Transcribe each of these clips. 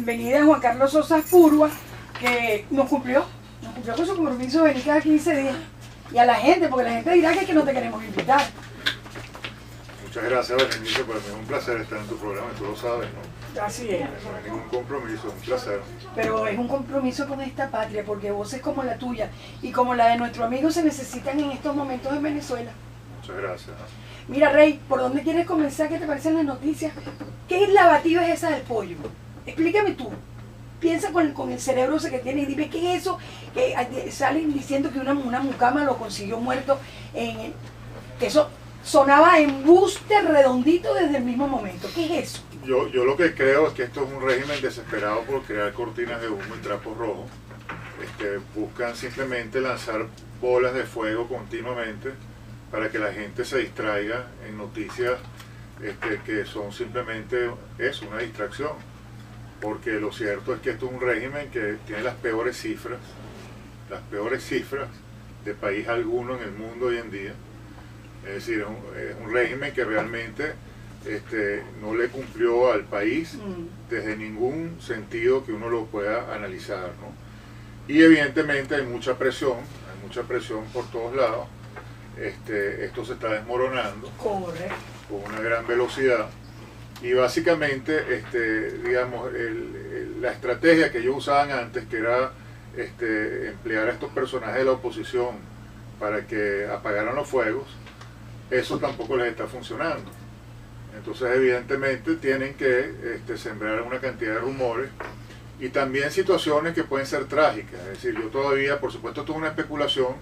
bienvenida a Juan Carlos Sosa Purua, que nos cumplió con su compromiso de venir cada 15 días. Y a la gente, porque la gente dirá que no te queremos invitar. Muchas gracias, Berenice, para mí es un placer estar en tu programa, tú lo sabes, ¿no? Así es. No hay ningún compromiso, es un placer. Pero es un compromiso con esta patria, porque voces como la tuya y como la de nuestro amigo se necesitan en estos momentos en Venezuela. Muchas gracias. Mira, Rey, ¿por dónde quieres comenzar? ¿Qué te parecen las noticias? ¿Qué lavativa es esa del pollo? Explícame tú. Piensa con el cerebro ese que tiene y dime qué es eso. Que salen diciendo que una mucama lo consiguió muerto. Que eso sonaba embuste redondito desde el mismo momento. ¿Qué es eso? Yo lo que creo es que esto es un régimen desesperado por crear cortinas de humo y trapos rojos. Buscan simplemente lanzar bolas de fuego continuamente para que la gente se distraiga en noticias que son simplemente eso, una distracción. Porque lo cierto es que esto es un régimen que tiene las peores cifras de país alguno en el mundo hoy en día. Es decir, es un régimen que realmente no le cumplió al país desde ningún sentido que uno lo pueda analizar, ¿no? Y evidentemente hay mucha presión por todos lados. Esto se está desmoronando. Correcto. Con una gran velocidad. Y básicamente, digamos, la estrategia que ellos usaban antes, que era emplear a estos personajes de la oposición para que apagaran los fuegos, eso tampoco les está funcionando. Entonces, evidentemente, tienen que sembrar una cantidad de rumores y también situaciones que pueden ser trágicas. Es decir, yo todavía, por supuesto, esto es una especulación,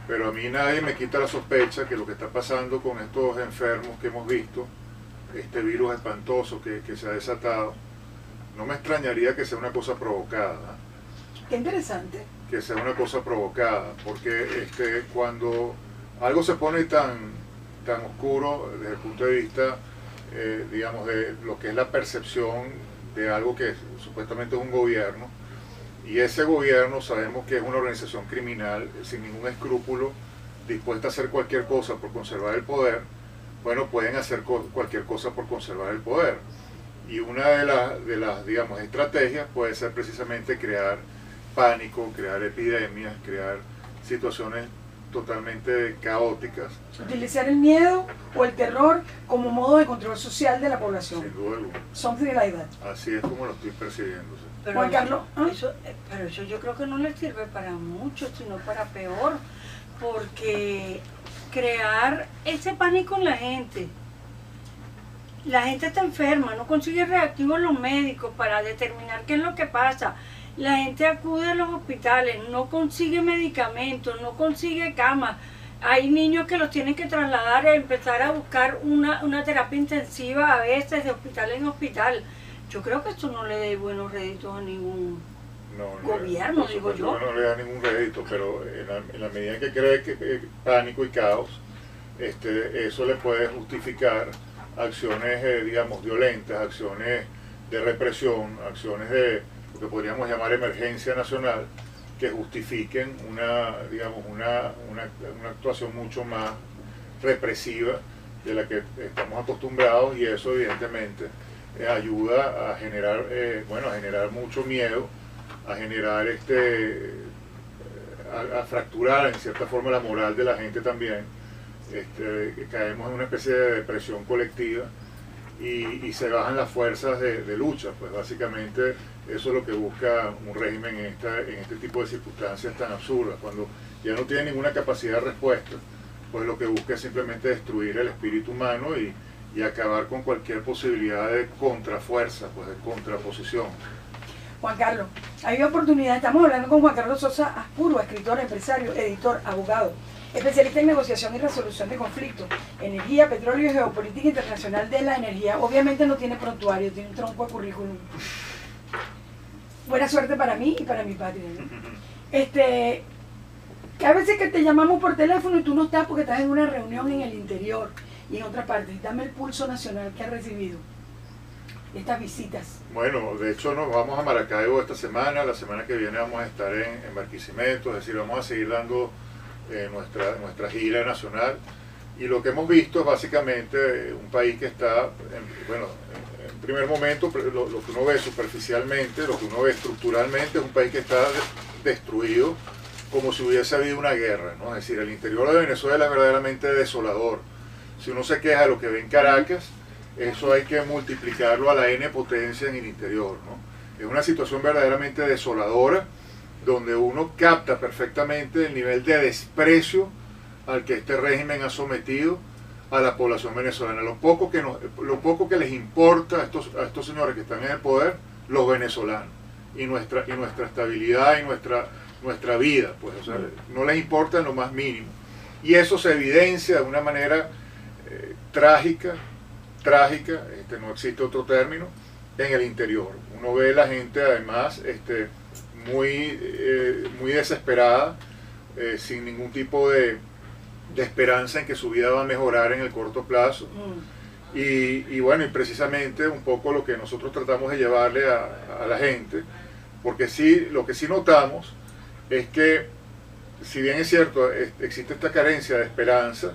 pero a mí nadie me quita la sospecha que lo que está pasando con estos enfermos que hemos visto, este virus espantoso que se ha desatado, no me extrañaría que sea una cosa provocada. Qué interesante. Que sea una cosa provocada, porque cuando algo se pone tan oscuro desde el punto de vista, digamos, de lo que es la percepción de algo que supuestamente es un gobierno, y ese gobierno sabemos que es una organización criminal sin ningún escrúpulo, dispuesta a hacer cualquier cosa por conservar el poder, bueno, pueden hacer cualquier cosa por conservar el poder. Y una de las digamos, estrategias puede ser precisamente crear pánico, crear epidemias, crear situaciones totalmente caóticas. Utilizar el miedo o el terror como modo de control social de la población. Sin duda alguna. Something like that. Así es como lo estoy percibiendo. Pero Juan Carlos, pero eso yo creo que no les sirve para mucho, sino para peor, porque crear ese pánico en la gente está enferma, no consigue reactivos los médicos para determinar qué es lo que pasa. La gente acude a los hospitales, no consigue medicamentos, no consigue camas. Hay niños que los tienen que trasladar a empezar a buscar una terapia intensiva a veces de hospital en hospital. Yo creo que esto no le da buenos réditos a ningún gobierno, digo yo. No le da ningún rédito, pero en la medida que cree que pánico y caos, eso le puede justificar acciones, digamos, violentas, acciones de represión, acciones de lo que podríamos llamar emergencia nacional, que justifiquen una actuación mucho más represiva de la que estamos acostumbrados, y eso evidentemente ayuda a generar, a generar mucho miedo, a generar a fracturar en cierta forma la moral de la gente también. Caemos en una especie de depresión colectiva y se bajan las fuerzas de lucha. Pues básicamente eso es lo que busca un régimen en este tipo de circunstancias tan absurdas, cuando ya no tiene ninguna capacidad de respuesta. Pues lo que busca es simplemente destruir el espíritu humano y acabar con cualquier posibilidad de contrafuerza, pues de contraposición. Juan Carlos, hay oportunidad, estamos hablando con Juan Carlos Sosa Purua, escritor, empresario, editor, abogado, especialista en negociación y resolución de conflictos, energía, petróleo y geopolítica internacional de la energía. Obviamente no tiene prontuario, tiene un tronco de currículum. Buena suerte para mí y para mi patria, ¿no? Que a veces que te llamamos por teléfono y tú no estás porque estás en una reunión en el interior y en otra parte. Dame el pulso nacional que has recibido estas visitas. Bueno, de hecho nos vamos a Maracaibo esta semana, la semana que viene vamos a estar en Barquisimeto, es decir, vamos a seguir dando nuestra gira nacional. Y lo que hemos visto es básicamente un país que está, bueno, en primer momento, lo que uno ve superficialmente, lo que uno ve estructuralmente, es un país que está destruido como si hubiese habido una guerra, ¿no? Es decir, el interior de Venezuela es verdaderamente desolador. Si uno se queja de lo que ve en Caracas, eso hay que multiplicarlo a la N potencia en el interior, ¿no? Es una situación verdaderamente desoladora, donde uno capta perfectamente el nivel de desprecio al que este régimen ha sometido a la población venezolana. Lo poco que les importa a estos señores que están en el poder, los venezolanos, y nuestra estabilidad y nuestra vida, pues, o sea, no les importa en lo más mínimo. Y eso se evidencia de una manera trágica, no existe otro término, en el interior. Uno ve la gente además muy desesperada, sin ningún tipo de esperanza en que su vida va a mejorar en el corto plazo. Y bueno, y precisamente un poco lo que nosotros tratamos de llevarle a la gente, porque sí, lo que sí notamos es que, si bien es cierto, existe esta carencia de esperanza,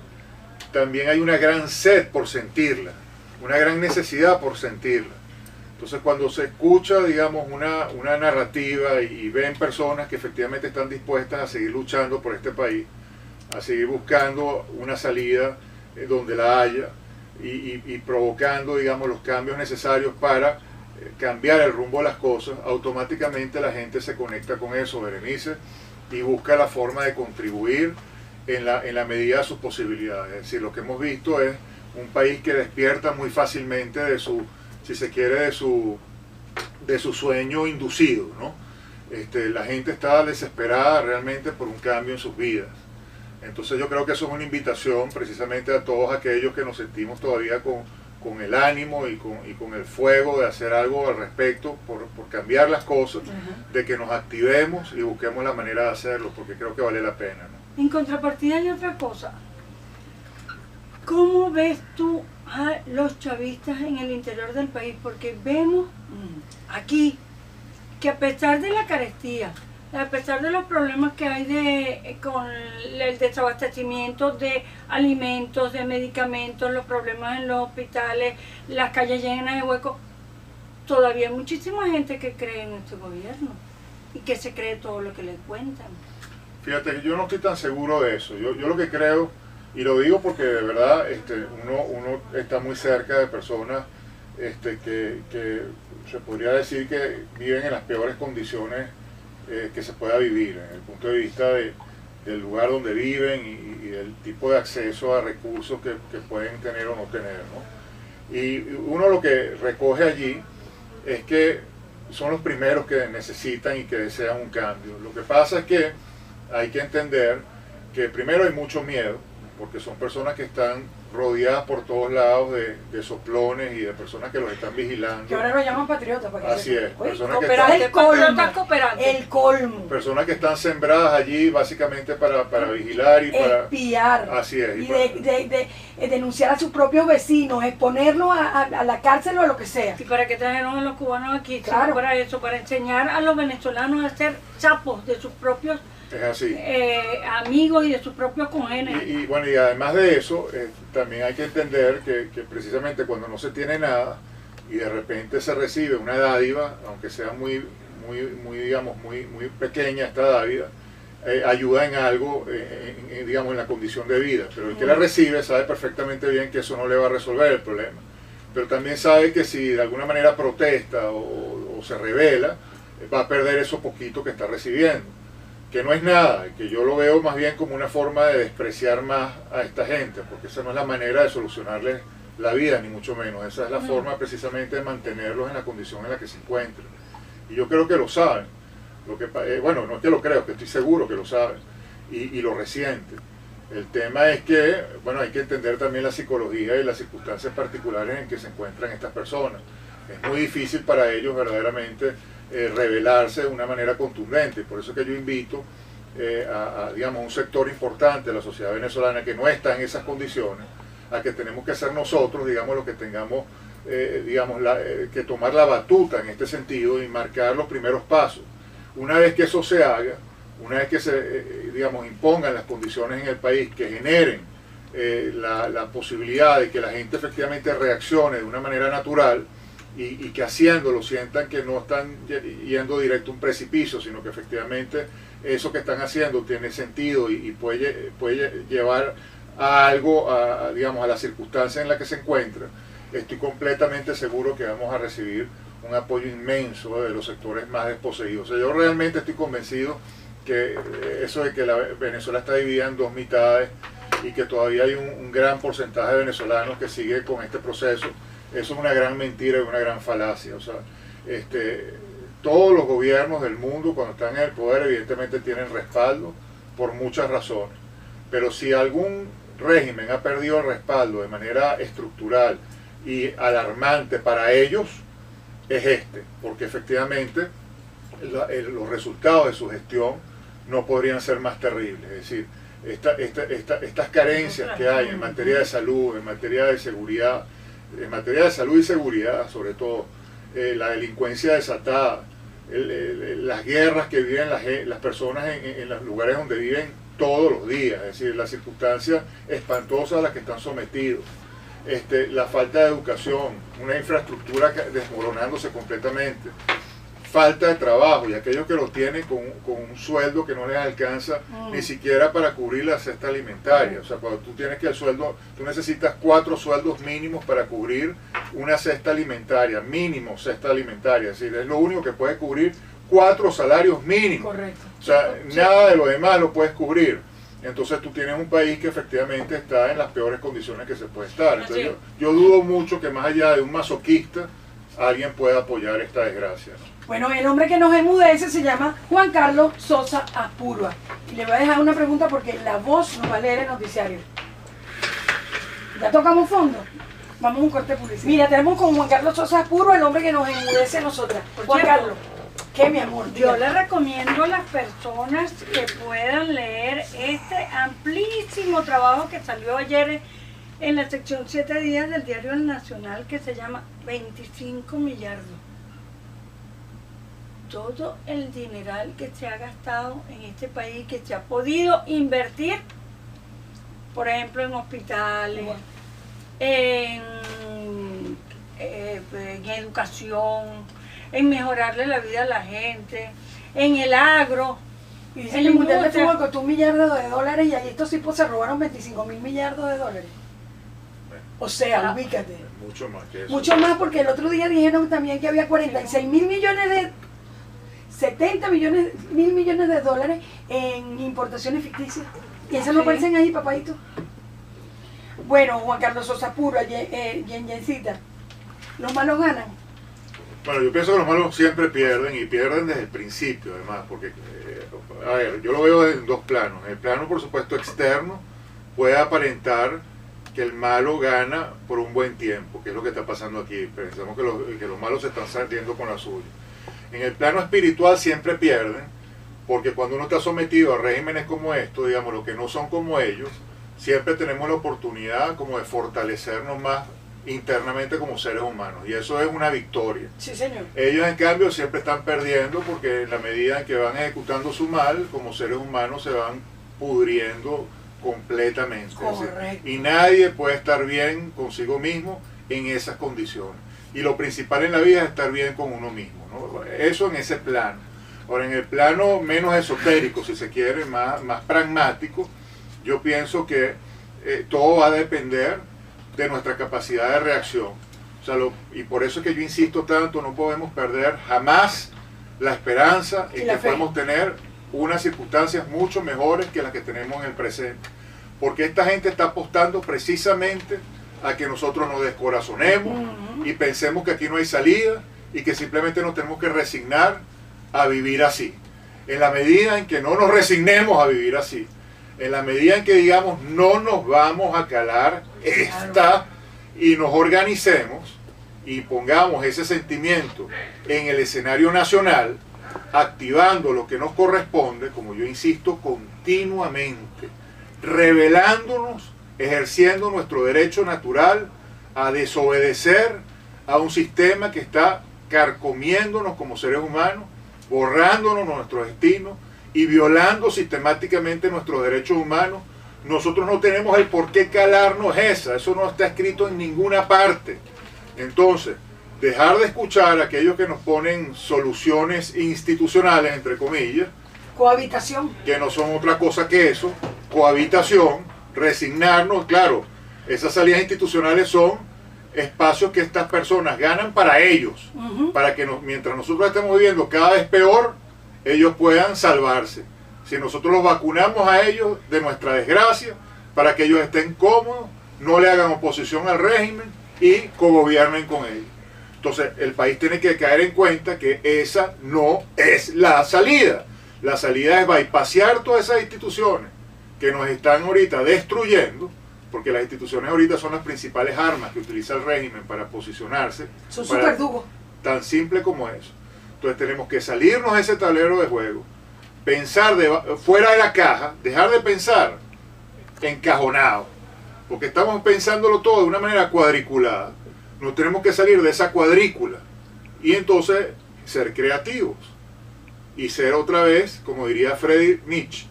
también hay una gran sed por sentirla, una gran necesidad por sentirla. Entonces, cuando se escucha, digamos, una narrativa y ven personas que efectivamente están dispuestas a seguir luchando por este país, a seguir buscando una salida donde la haya y provocando, digamos, los cambios necesarios para cambiar el rumbo de las cosas, automáticamente la gente se conecta con eso, Berenice, y busca la forma de contribuir en la medida de sus posibilidades. Es decir, lo que hemos visto es un país que despierta muy fácilmente de su, si se quiere, de su sueño inducido, ¿no? La gente está desesperada realmente por un cambio en sus vidas. Entonces yo creo que eso es una invitación precisamente a todos aquellos que nos sentimos todavía con el ánimo y con el fuego de hacer algo al respecto por cambiar las cosas, de que nos activemos y busquemos la manera de hacerlo, porque creo que vale la pena, ¿no? En contrapartida hay otra cosa. ¿Cómo ves tú a los chavistas en el interior del país? Porque vemos aquí que, a pesar de la carestía, a pesar de los problemas que hay con el desabastecimiento de alimentos, de medicamentos, los problemas en los hospitales, las calles llenas de huecos, todavía hay muchísima gente que cree en este gobierno y que se cree todo lo que le cuentan. Fíjate, yo no estoy tan seguro de eso. Yo lo que creo, y lo digo porque de verdad uno está muy cerca de personas que se podría decir que viven en las peores condiciones que se pueda vivir, en el punto de vista del lugar donde viven y del tipo de acceso a recursos que pueden tener o no tener, ¿no? Y uno lo que recoge allí es que son los primeros que necesitan y que desean un cambio. Lo que pasa es que hay que entender que primero hay mucho miedo, porque son personas que están rodeadas por todos lados de soplones y de personas que los están vigilando. Que ahora lo llaman patriotas. Para que Así es, personas que el colmo. Personas que están sembradas allí básicamente para vigilar y para espiar. Así es. Y de denunciar a sus propios vecinos, exponerlos a la cárcel o a lo que sea. ¿Y para qué trajeron a los cubanos aquí? Claro. Para eso, para enseñar a los venezolanos a ser chapos de sus propios amigos y de sus propios congéneres. Y bueno, y además de eso, también hay que entender que precisamente cuando no se tiene nada y de repente se recibe una dádiva, aunque sea muy pequeña esta dádiva, ayuda en algo, digamos, en la condición de vida. Pero el que la recibe sabe perfectamente bien que eso no le va a resolver el problema. Pero también sabe que si de alguna manera protesta o se revela, va a perder eso poquito que está recibiendo. Que no es nada, que yo lo veo más bien como una forma de despreciar más a esta gente, porque esa no es la manera de solucionarles la vida, ni mucho menos. Esa es la forma precisamente de mantenerlos en la condición en la que se encuentran. Y yo creo que lo saben. Bueno, no es que lo creo, que estoy seguro que lo saben y lo resienten. El tema es que, bueno, hay que entender también la psicología y las circunstancias particulares en que se encuentran estas personas. Es muy difícil para ellos verdaderamente revelarse de una manera contundente. Por eso que yo invito digamos, un sector importante de la sociedad venezolana que no está en esas condiciones, a que tenemos que ser nosotros, digamos, los que tengamos que tomar la batuta en este sentido y marcar los primeros pasos. Una vez que eso se haga, una vez que se impongan las condiciones en el país que generen la posibilidad de que la gente efectivamente reaccione de una manera natural y que haciéndolo sientan que no están yendo directo a un precipicio, sino que efectivamente eso que están haciendo tiene sentido y puede llevar a algo, digamos, a la circunstancia en la que se encuentra, estoy completamente seguro que vamos a recibir un apoyo inmenso de los sectores más desposeídos. O sea, yo realmente estoy convencido que eso de que Venezuela está dividida en dos mitades y que todavía hay un gran porcentaje de venezolanos que sigue con este proceso, eso es una gran mentira y una gran falacia. O sea, todos los gobiernos del mundo cuando están en el poder evidentemente tienen respaldo por muchas razones, pero si algún régimen ha perdido el respaldo de manera estructural y alarmante para ellos, es porque efectivamente los resultados de su gestión no podrían ser más terribles. Es decir, estas carencias que hay en materia de salud, en materia de seguridad, en materia de salud y seguridad sobre todo, la delincuencia desatada, las guerras que viven las personas en los lugares donde viven todos los días, es decir, las circunstancias espantosas a las que están sometidos, la falta de educación, una infraestructura desmoronándose completamente, falta de trabajo y aquellos que lo tienen con un sueldo que no les alcanza ni siquiera para cubrir la cesta alimentaria. O sea, cuando tú tienes que el sueldo, tú necesitas 4 sueldos mínimos para cubrir una cesta alimentaria, mínimo cesta alimentaria, es decir, es lo único que puede cubrir 4 salarios mínimos. Correcto. O sea, nada de lo demás lo puedes cubrir. Entonces tú tienes un país que efectivamente está en las peores condiciones que se puede estar. Entonces yo dudo mucho que más allá de un masoquista alguien pueda apoyar esta desgracia, ¿no? Bueno, el hombre que nos enmudece se llama Juan Carlos Sosa Apurua. Y le voy a dejar una pregunta porque la voz nos va a leer el noticiario. ¿Ya tocamos fondo? Vamos a un corte publicitario. Mira, tenemos con Juan Carlos Sosa Apurua, el hombre que nos enmudece a nosotras. Juan Carlos, ¿qué, mi amor? Yo le recomiendo a las personas que puedan leer este amplísimo trabajo que salió ayer en la sección 7 días del Diario Nacional, que se llama 25 millardos. Todo el dineral que se ha gastado en este país, que se ha podido invertir, por ejemplo, en hospitales, en educación, en mejorarle la vida a la gente, en el agro. Y dice que el Mundial de Fútbol costó $1 millardo y allí estos tipos se robaron 25.000 millardos de dólares. O sea, ubícate. Mucho más que eso. Mucho más, porque el otro día dijeron también que había 70 mil millones de dólares en importaciones ficticias. Y eso no aparecen ahí, papadito. Bueno, Juan Carlos Sosa Apurua, Yencita, ¿los malos ganan? Bueno, yo pienso que los malos siempre pierden y pierden desde el principio, además, porque, a ver, yo lo veo en dos planos. En el plano, por supuesto, externo, puede aparentar que el malo gana por un buen tiempo, que es lo que está pasando aquí. Pensamos que los malos se están saliendo con la suya. En el plano espiritual siempre pierden, porque cuando uno está sometido a regímenes como estos, digamos, los que no son como ellos, siempre tenemos la oportunidad como de fortalecernos más internamente como seres humanos, y eso es una victoria. Sí, señor. Ellos, en cambio, siempre están perdiendo, porque en la medida en que van ejecutando su mal, como seres humanos se van pudriendo completamente. Correcto. Y nadie puede estar bien consigo mismo en esas condiciones. Y lo principal en la vida es estar bien con uno mismo, ¿no? Eso en ese plano. Ahora, en el plano menos esotérico, si se quiere, más pragmático, yo pienso que todo va a depender de nuestra capacidad de reacción. O sea, y por eso es que yo insisto tanto, no podemos perder jamás la esperanza en que podemos tener unas circunstancias mucho mejores que las que tenemos en el presente. Porque esta gente está apostando precisamente a que nosotros nos descorazonemos y pensemos que aquí no hay salida y que simplemente nos tenemos que resignar a vivir así. En la medida en que no nos resignemos a vivir así, en la medida en que digamos no nos vamos a calar esta y nos organicemos y pongamos ese sentimiento en el escenario nacional, activando lo que nos corresponde, como yo insisto continuamente, rebelándonos, ejerciendo nuestro derecho natural a desobedecer a un sistema que está carcomiéndonos como seres humanos, borrándonos nuestro destino y violando sistemáticamente nuestros derechos humanos, nosotros no tenemos el por qué calarnos esa, eso no está escrito en ninguna parte. Entonces, dejar de escuchar a aquellos que nos ponen soluciones institucionales, entre comillas, Cohabitación. que no son otra cosa que eso, cohabitación, resignarnos, claro, esas salidas institucionales son espacios que estas personas ganan para ellos, para que mientras nosotros estemos viviendo cada vez peor, ellos puedan salvarse. Si nosotros los vacunamos a ellos de nuestra desgracia, para que ellos estén cómodos, no le hagan oposición al régimen y cogobiernen con ellos. Entonces, el país tiene que caer en cuenta que esa no es la salida. La salida es bypassear todas esas instituciones que nos están ahorita destruyendo, porque las instituciones ahorita son las principales armas que utiliza el régimen para posicionarse. Son súper dugos. Tan simple como eso. Entonces tenemos que salirnos de ese tablero de juego, pensar fuera de la caja, dejar de pensar encajonado, porque estamos pensándolo todo de una manera cuadriculada. Nos tenemos que salir de esa cuadrícula y entonces ser creativos y ser otra vez, como diría Friedrich Nietzsche,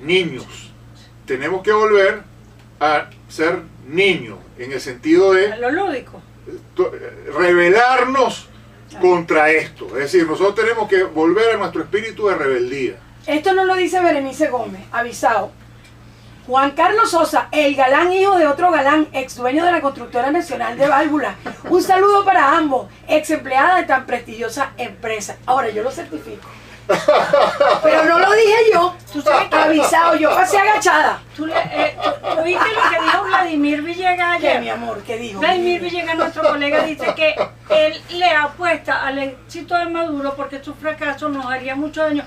niños. Tenemos que volver a ser niños en el sentido de lo lúdico, rebelarnos contra esto. Es decir, nosotros tenemos que volver a nuestro espíritu de rebeldía. Esto no lo dice Berenice Gómez, avisado. Juan Carlos Sosa, el galán hijo de otro galán, ex dueño de la Constructora Nacional de Válvulas. Un saludo para ambos, ex empleada de tan prestigiosa empresa. Ahora, yo lo certifico. Pero no lo dije yo, tú sabes que avisado, yo pasé agachada. ¿Tú viste lo que dijo Vladimir Villegas ayer? ¿Qué, mi amor? ¿Qué dijo? Vladimir Villegas, nuestro colega, dice que él le apuesta al éxito de Maduro porque su fracaso nos haría mucho daño.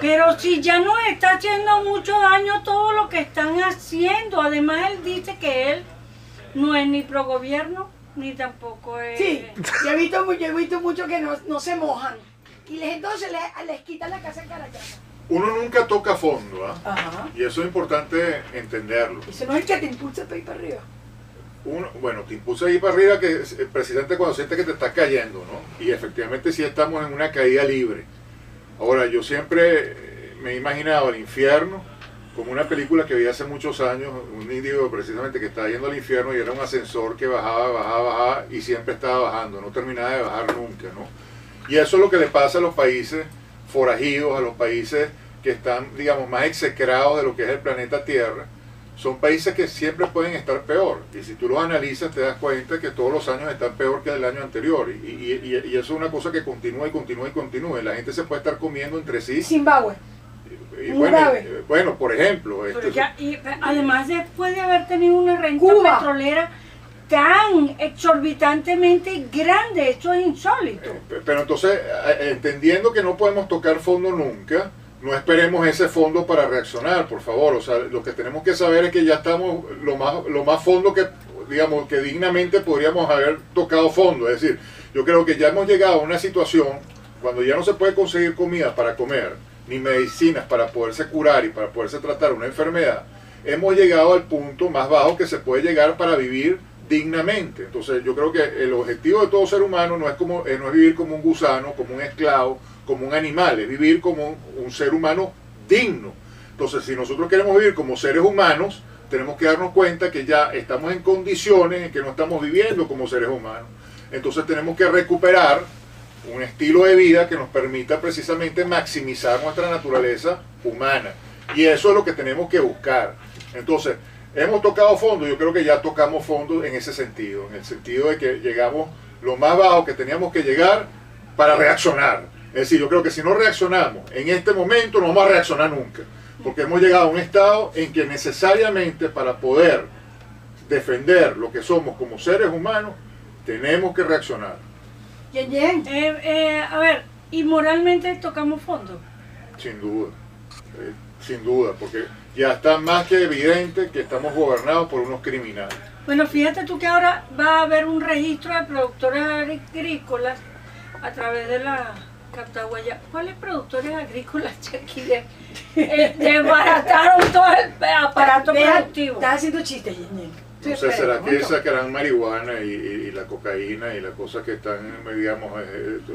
Pero si ya nos está haciendo mucho daño todo lo que están haciendo. Además, él dice que él no es ni pro gobierno, ni tampoco es... Sí, yo he visto mucho que no se mojan. Y entonces les quitan la casa en Caracas. Uno nunca toca fondo, ¿ah? Ajá. Y eso es importante entenderlo. Eso no es el que te impulsa para ir para arriba. Bueno, te impulsa a ir para arriba que precisamente cuando sientes que te estás cayendo, ¿no? Y efectivamente sí estamos en una caída libre. Ahora, yo siempre me he imaginado el infierno como una película que vi hace muchos años, un indio precisamente que estaba yendo al infierno y era un ascensor que bajaba y siempre estaba bajando, no terminaba de bajar nunca, ¿no? Y eso es lo que le pasa a los países forajidos, a los países que están, digamos, más execrados de lo que es el planeta Tierra. Son países que siempre pueden estar peor. Y si tú los analizas te das cuenta que todos los años están peor que el año anterior. Y eso es una cosa que continúa y continúa y continúa. La gente se puede estar comiendo entre sí. Zimbabue. Bueno, por ejemplo. Además, después de haber tenido una renta petrolera tan exorbitantemente grande, eso es insólito. Pero entonces, entendiendo que no podemos tocar fondo nunca, no esperemos ese fondo para reaccionar, por favor. O sea, lo que tenemos que saber es que ya estamos lo más fondo que, digamos, que dignamente podríamos haber tocado fondo. Es decir, yo creo que ya hemos llegado a una situación cuando ya no se puede conseguir comida para comer, ni medicinas para poderse curar y para poderse tratar una enfermedad. Hemos llegado al punto más bajo que se puede llegar para vivir dignamente. Entonces yo creo que el objetivo de todo ser humano no es vivir como un gusano, como un esclavo, como un animal, es vivir como un ser humano digno. Entonces, si nosotros queremos vivir como seres humanos, tenemos que darnos cuenta que ya estamos en condiciones en que no estamos viviendo como seres humanos. Entonces tenemos que recuperar un estilo de vida que nos permita precisamente maximizar nuestra naturaleza humana. Y eso es lo que tenemos que buscar. Entonces, hemos tocado fondo, yo creo que ya tocamos fondo en ese sentido, en el sentido de que llegamos lo más bajo que teníamos que llegar para reaccionar. Es decir, yo creo que si no reaccionamos en este momento, no vamos a reaccionar nunca. Porque hemos llegado a un estado en que necesariamente para poder defender lo que somos como seres humanos, tenemos que reaccionar. Bien. A ver, ¿y moralmente tocamos fondo? Sin duda, porque ya está más que evidente que estamos gobernados por unos criminales. Bueno, fíjate tú que ahora va a haber un registro de productores agrícolas a través de la Cartahuella. ¿Cuáles productores agrícolas aquí desbarataron todo el aparato productivo? Estás haciendo chistes, Yeñel. No sé, ¿será que sacarán marihuana y la cocaína y las cosas que están, digamos,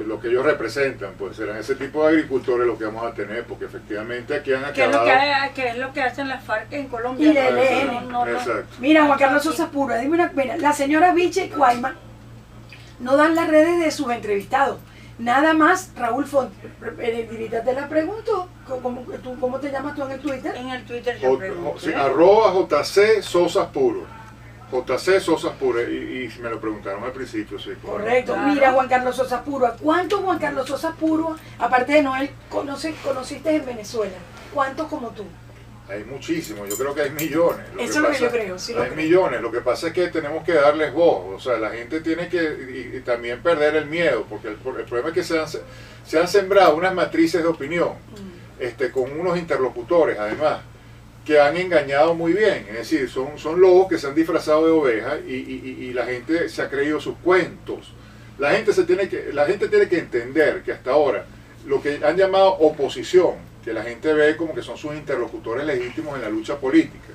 lo que ellos representan? Pues serán ese tipo de agricultores lo que vamos a tener, porque efectivamente aquí han acabado... ¿Qué es lo que hacen las FARC en Colombia? Y la ELN. Exacto. Mira, Juan Carlos Sosa Puro, dime una pena. La señora Viche Guayma no dan las redes de sus entrevistados. Nada más, Raúl Font, te la pregunto, ¿cómo te llamas tú en el Twitter? En el Twitter yo pregunto. Sí, @JC Sosas Puro. JC Sosas Puro, y me lo preguntaron al principio, sí. Correcto. Claro. Mira, Juan Carlos Sosa Puro, ¿cuántos Juan Carlos Sosa Puro, aparte de Noel, conociste en Venezuela? ¿Cuántos como tú? Hay muchísimos, yo creo que hay millones. Eso es lo que yo creo, sí. Hay millones, lo que pasa es que tenemos que darles voz, o sea, la gente tiene que y también perder el miedo, porque el problema es que se han sembrado unas matrices de opinión, con unos interlocutores además, que han engañado muy bien, es decir, son lobos que se han disfrazado de ovejas y la gente se ha creído sus cuentos. La gente tiene que entender que hasta ahora lo que han llamado oposición, que la gente ve como que son sus interlocutores legítimos en la lucha política,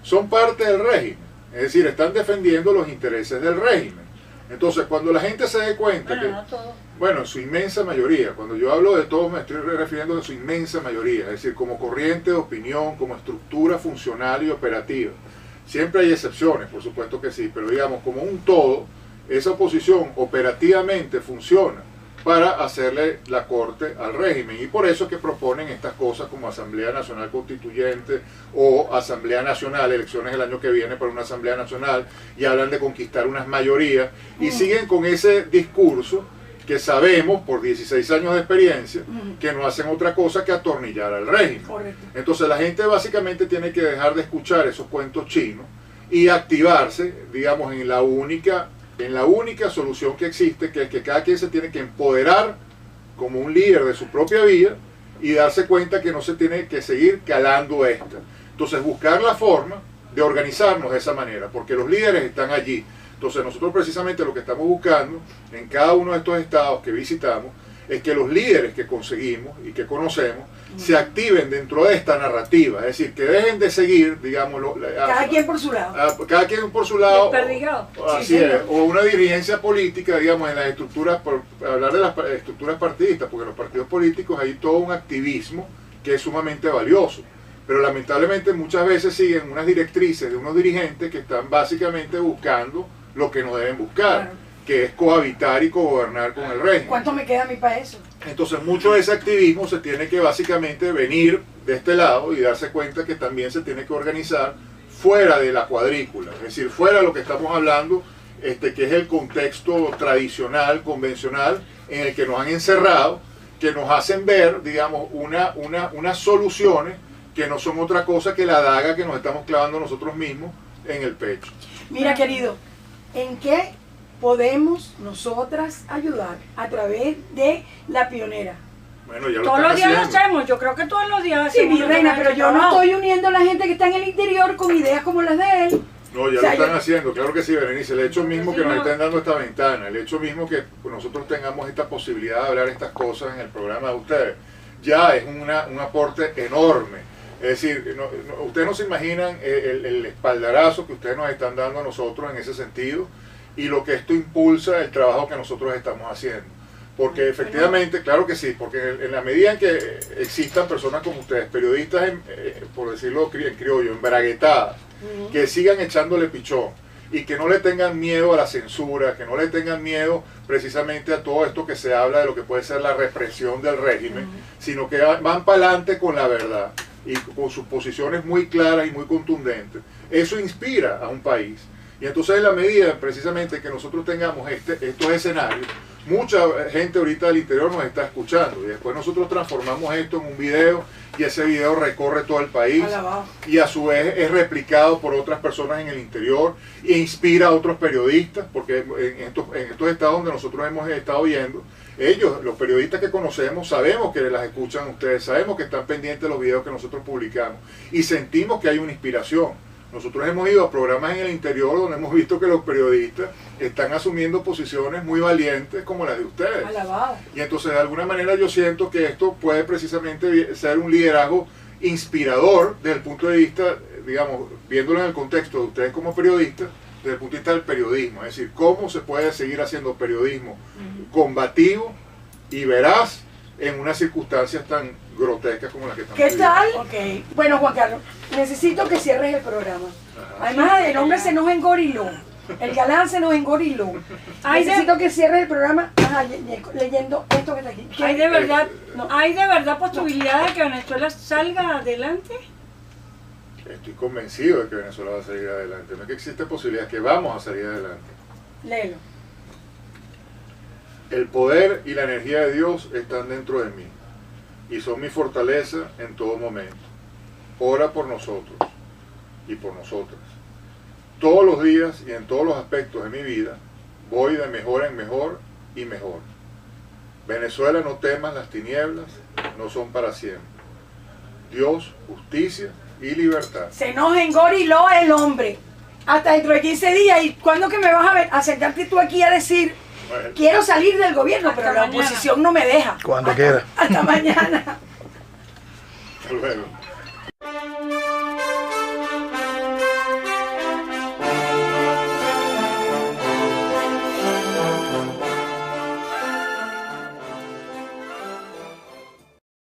son parte del régimen, es decir, están defendiendo los intereses del régimen. Entonces, cuando la gente se dé cuenta no todo. Bueno, en su inmensa mayoría, cuando yo hablo de todo me estoy refiriendo a su inmensa mayoría, es decir, como corriente de opinión, como estructura funcional y operativa. Siempre hay excepciones, por supuesto que sí, pero digamos, como un todo, esa oposición operativamente funciona para hacerle la corte al régimen, y por eso es que proponen estas cosas como Asamblea Nacional Constituyente o Asamblea Nacional, elecciones el año que viene para una Asamblea Nacional, y hablan de conquistar unas mayorías, y siguen con ese discurso que sabemos por 16 años de experiencia que no hacen otra cosa que atornillar al régimen. Correcto. Entonces la gente básicamente tiene que dejar de escuchar esos cuentos chinos y activarse, digamos, en la única solución que existe, que es que cada quien se tiene que empoderar como un líder de su propia vida y darse cuenta que no se tiene que seguir calando esta. Entonces buscar la forma de organizarnos de esa manera, porque los líderes están allí. Entonces nosotros precisamente lo que estamos buscando en cada uno de estos estados que visitamos es que los líderes que conseguimos y que conocemos se activen dentro de esta narrativa, es decir, que dejen de seguir, digamos, cada quien por su lado. Cada quien por su lado. Así es, o una dirigencia política, digamos, en las estructuras, por hablar de las estructuras partidistas, porque en los partidos políticos hay todo un activismo que es sumamente valioso, pero lamentablemente muchas veces siguen unas directrices de unos dirigentes que están básicamente buscando lo que no deben buscar, claro, que es cohabitar y cogobernar con el régimen. ¿Cuánto me queda a mí para eso? Entonces mucho de ese activismo se tiene que básicamente venir de este lado y darse cuenta que también se tiene que organizar fuera de la cuadrícula, es decir, fuera de lo que estamos hablando, que es el contexto tradicional, convencional, en el que nos han encerrado, que nos hacen ver, digamos, unas soluciones que no son otra cosa que la daga que nos estamos clavando nosotros mismos en el pecho. Mira, querido, ¿en qué podemos nosotras ayudar a través de La Pionera? Bueno, ya lo todos los días haciendo. lo hacemos, yo creo que todos los días Sí, hacemos. mi reina, pero yo no estoy uniendo a la gente que está en el interior con ideas como las de él. No, ya O sea, lo están yo- haciendo, claro que sí, Berenice. El hecho mismo Sí, que nos no. estén dando esta ventana, el hecho mismo que nosotros tengamos esta posibilidad de hablar estas cosas en el programa de ustedes, ya es un aporte enorme. Es decir, ustedes no se imaginan el espaldarazo que ustedes nos están dando a nosotros en ese sentido y lo que esto impulsa el trabajo que nosotros estamos haciendo. Porque efectivamente, claro que sí, porque en la medida en que existan personas como ustedes, periodistas, por decirlo en criollo, embraguetadas, que sigan echándole pichón y que no le tengan miedo a la censura, que no le tengan miedo precisamente a todo esto que se habla de lo que puede ser la represión del régimen, sino que van para adelante con la verdad y con sus posiciones muy claras y muy contundentes. Eso inspira a un país. Y entonces en la medida precisamente que nosotros tengamos estos escenarios, mucha gente ahorita del interior nos está escuchando y después nosotros transformamos esto en un video y ese video recorre todo el país Alabado. y a su vez es replicado por otras personas en el interior e inspira a otros periodistas, porque en estos estados donde nosotros hemos estado viendo, ellos, los periodistas que conocemos, sabemos que las escuchan ustedes, sabemos que están pendientes de los videos que nosotros publicamos y sentimos que hay una inspiración. Nosotros hemos ido a programas en el interior donde hemos visto que los periodistas están asumiendo posiciones muy valientes como las de ustedes. Alabado. Y entonces de alguna manera yo siento que esto puede precisamente ser un liderazgo inspirador desde el punto de vista digamos, viéndolo en el contexto de ustedes como periodistas, desde el punto de vista del periodismo, es decir, cómo se puede seguir haciendo periodismo combativo y veraz en unas circunstancias tan grotescas como las que estamos ¿Qué viviendo. tal? Ok. Bueno, Juan Carlos, necesito que cierres el programa. Además, el hombre se nos engoriló. El galán se nos engoriló. Necesito que cierres el programa leyendo esto que está aquí. ¿Hay de verdad, No. ¿hay de verdad posibilidad de que Venezuela salga adelante? Estoy convencido de que Venezuela va a salir adelante. No es que existe posibilidad, es que vamos a salir adelante. Léelo. El poder y la energía de Dios están dentro de mí y son mi fortaleza en todo momento. Ora por nosotros y por nosotras. Todos los días y en todos los aspectos de mi vida voy de mejor en mejor y mejor. Venezuela, no temas, las tinieblas no son para siempre. Dios, justicia y libertad. Se nos engoriló el hombre. Hasta dentro de 15 días. ¿Y cuándo que me vas a ver? A sentarte tú aquí a decir, Bueno, quiero salir del gobierno, Hasta pero la mañana. oposición no me deja. Cuando quiera. Hasta mañana. hasta luego.